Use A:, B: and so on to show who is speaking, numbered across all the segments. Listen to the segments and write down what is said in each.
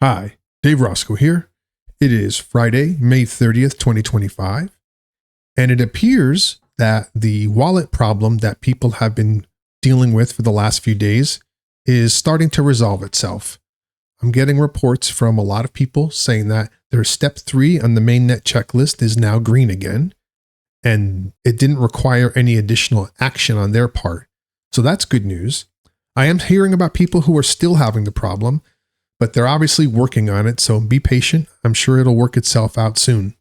A: Hi, Dave Roscoe here. It is Friday, May 30th, 2025, and it appears that the wallet problem that people have been dealing with for the last few days is starting to resolve itself. I'm getting reports from a lot of people saying that their step 3 on the mainnet checklist is now green again, and it didn't require any additional action on their part. So that's good news. I am hearing about people who are still having the problem, but they're obviously working on it, so be patient. I'm sure it'll work itself out soon.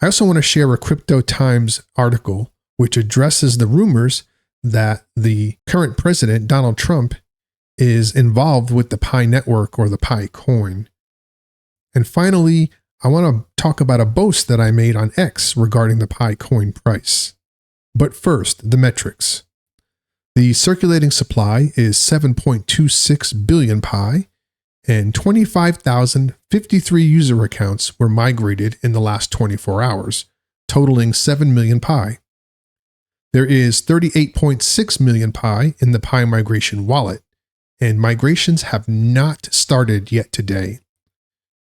A: I also want to share a Crypto Times article which addresses the rumors that the current president, Donald Trump, is involved with the Pi network or the Pi coin. And finally, I want to talk about a boast that I made on X regarding the Pi coin price. But first, the metrics. The circulating supply is 7.26 billion Pi, and 25,053 user accounts were migrated in the last 24 hours, totaling 7 million Pi. There is 38.6 million Pi in the Pi migration wallet, and migrations have not started yet today.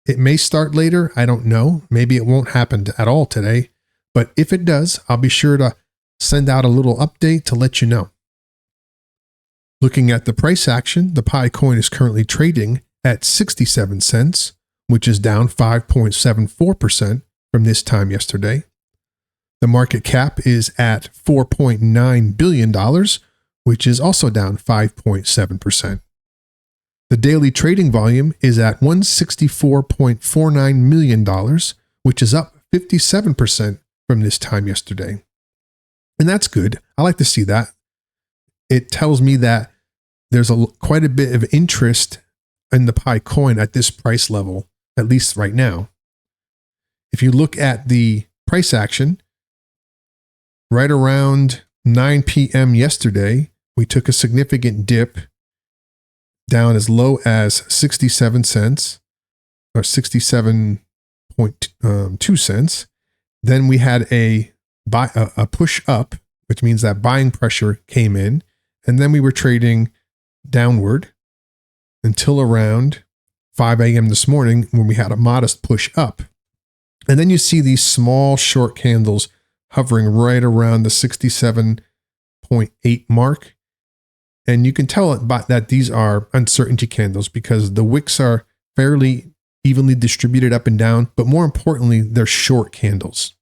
A: It may start later, I don't know. Maybe it won't happen at all today, but if it does, I'll be sure to send out a little update to let you know. Looking at the price action, the Pi coin is currently trading at 67 cents, which is down 5.74% from this time yesterday. The market cap is at $4.9 billion, which is also down 5.7%. The daily trading volume is at $164.49 million, which is up 57% from this time yesterday. And that's good. I like to see that. It tells me that there's quite a bit of interest in the Pi coin at this price level, at least right now. If you look at the price action, right around 9 p.m. yesterday, we took a significant dip down as low as 67 cents or 67.2 cents. Then we had a push up, which means that buying pressure came in, and then we were trading downward until around 5 a.m. this morning when we had a modest push up. And then you see these small short candles hovering right around the 67.8 mark. And you can tell that these are uncertainty candles because the wicks are fairly evenly distributed up and down, but more importantly, they're short candles.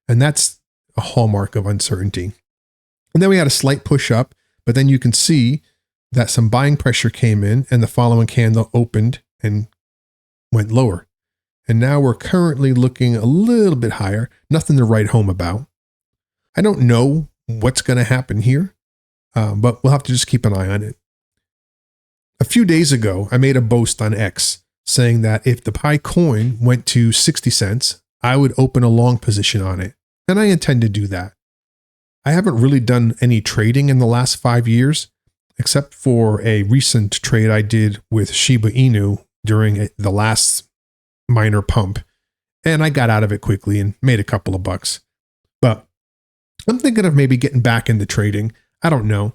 A: And that's a hallmark of uncertainty. And then we had a slight push up, but then you can see that some buying pressure came in and the following candle opened and went lower. And now we're currently looking a little bit higher, nothing to write home about. I don't know what's going to happen here, but we'll have to just keep an eye on it. A few days ago, I made a boast on X saying that if the Pi coin went to 60 cents, I would open a long position on it. And I intend to do that. I haven't really done any trading in the last 5 years, except for a recent trade I did with Shiba Inu during the last minor pump. And I got out of it quickly and made a couple of bucks. But I'm thinking of maybe getting back into trading. I don't know.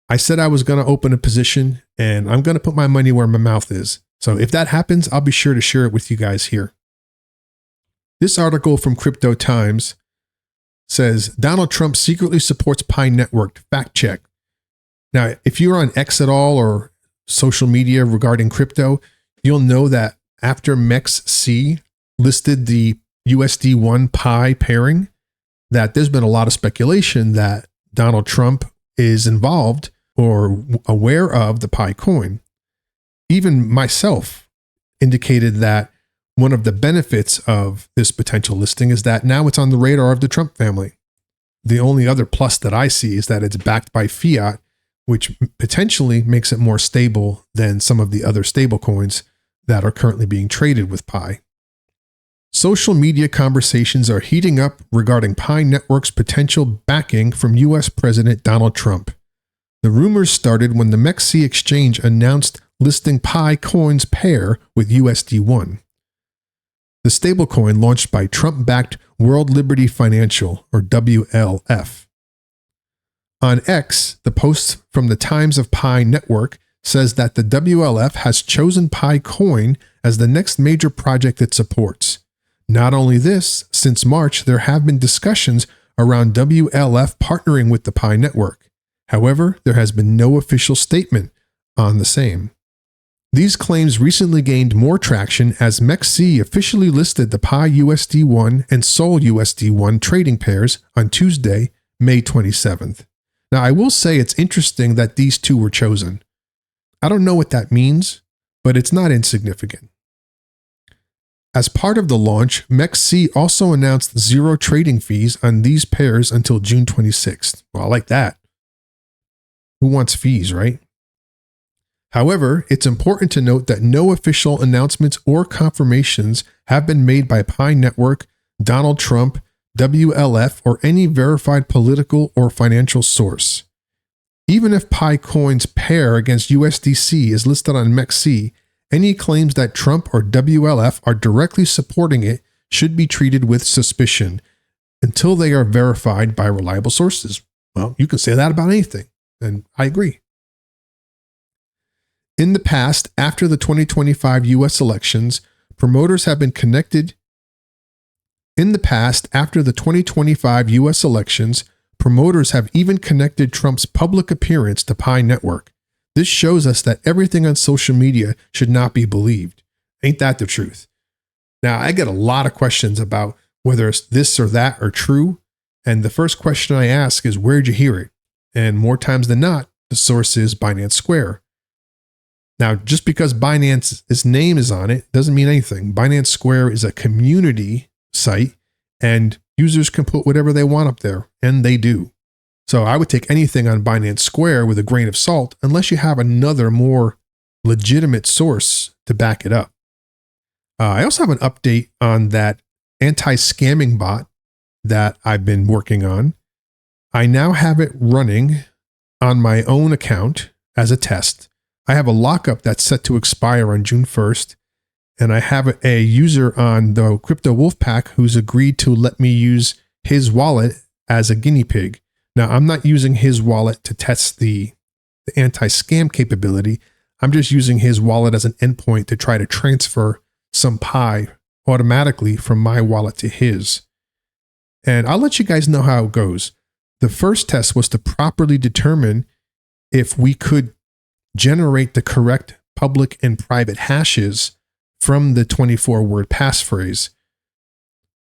A: I said I was going to open a position and I'm going to put my money where my mouth is. So if that happens, I'll be sure to share it with you guys here. This article from Crypto Times says Donald Trump secretly supports Pi network. Fact check. Now, if you're on X at all or social media regarding crypto, you'll know that after MEXC listed the USD1 Pi pairing, that there's been a lot of speculation that Donald Trump is involved or aware of the Pi coin. Even myself indicated that one of the benefits of this potential listing is that now it's on the radar of the Trump family. The only other plus that I see is that it's backed by fiat, which potentially makes it more stable than some of the other stable coins that are currently being traded with Pi. Social media conversations are heating up regarding Pi Network's potential backing from U.S. President Donald Trump. The rumors started when the MEXC exchange announced listing Pi coins pair with USD1. The stablecoin launched by Trump-backed World Liberty Financial, or WLF. On X, the post from the Times of Pi Network says that the WLF has chosen Pi Coin as the next major project it supports. Not only this, since March, there have been discussions around WLF partnering with the Pi network. However, there has been no official statement on the same. These claims recently gained more traction as MEXC officially listed the Pi USD1 and Sol USD1 trading pairs on Tuesday, May 27th. Now, I will say it's interesting that these two were chosen. I don't know what that means, but it's not insignificant. As part of the launch, MEXC also announced zero trading fees on these pairs until June 26th. Well, I like that. Who wants fees, right? However, it's important to note that no official announcements or confirmations have been made by Pi Network, Donald Trump, WLF, or any verified political or financial source. Even if Pi Coin's pair against USDC is listed on MEXC, any claims that Trump or WLF are directly supporting it should be treated with suspicion until they are verified by reliable sources. Well, you can say that about anything, and I agree. In the past, after the 2025 U.S. elections, promoters have been connected. In the past, after the 2025 U.S. elections, promoters have even connected Trump's public appearance to Pi Network. This shows us that everything on social media should not be believed. Ain't that the truth? Now, I get a lot of questions about whether it's this or that are true. And the first question I ask is, where'd you hear it? And more times than not, the source is Binance Square. Now, just because Binance's name is on it doesn't mean anything. Binance Square is a community site, and users can put whatever they want up there, and they do. So I would take anything on Binance Square with a grain of salt unless you have another more legitimate source to back it up. I also have an update on that anti-scamming bot that I've been working on. I now have it running on my own account as a test. I have a lockup that's set to expire on June 1st, and I have a user on the Crypto Wolfpack who's agreed to let me use his wallet as a guinea pig. Now, I'm not using his wallet to test the anti-scam capability. I'm just using his wallet as an endpoint to try to transfer some Pi automatically from my wallet to his. And I'll let you guys know how it goes. The first test was to properly determine if we could generate the correct public and private hashes from the 24-word passphrase,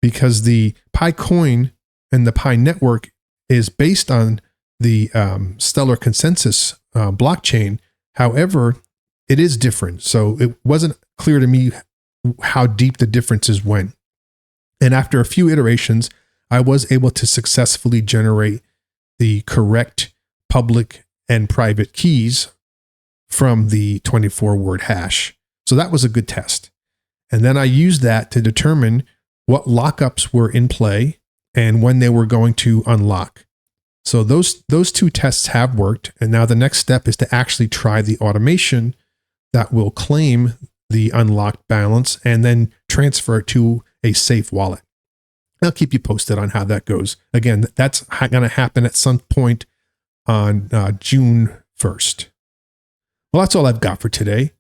A: because the Pi coin and the Pi network is based on the Stellar Consensus blockchain. However, it is different. So it wasn't clear to me how deep the differences went. And after a few iterations, I was able to successfully generate the correct public and private keys from the 24-word hash. So that was a good test. And then I used that to determine what lockups were in play and when they were going to unlock. So those two tests have worked. And now the next step is to actually try the automation that will claim the unlocked balance and then transfer it to a safe wallet. I'll keep you posted on how that goes. Again, that's going to happen at some point on June 1st. Well, that's all I've got for today.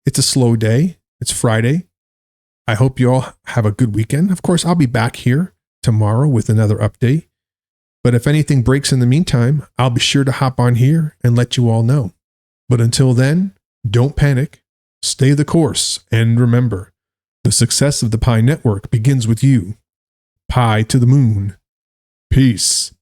A: It's a slow day. It's Friday. I hope you all have a good weekend. Of course, I'll be back here tomorrow with another update. But if anything breaks in the meantime, I'll be sure to hop on here and let you all know. But until then, don't panic, stay the course, and remember, the success of the Pi network begins with you. Pi to the moon. Peace.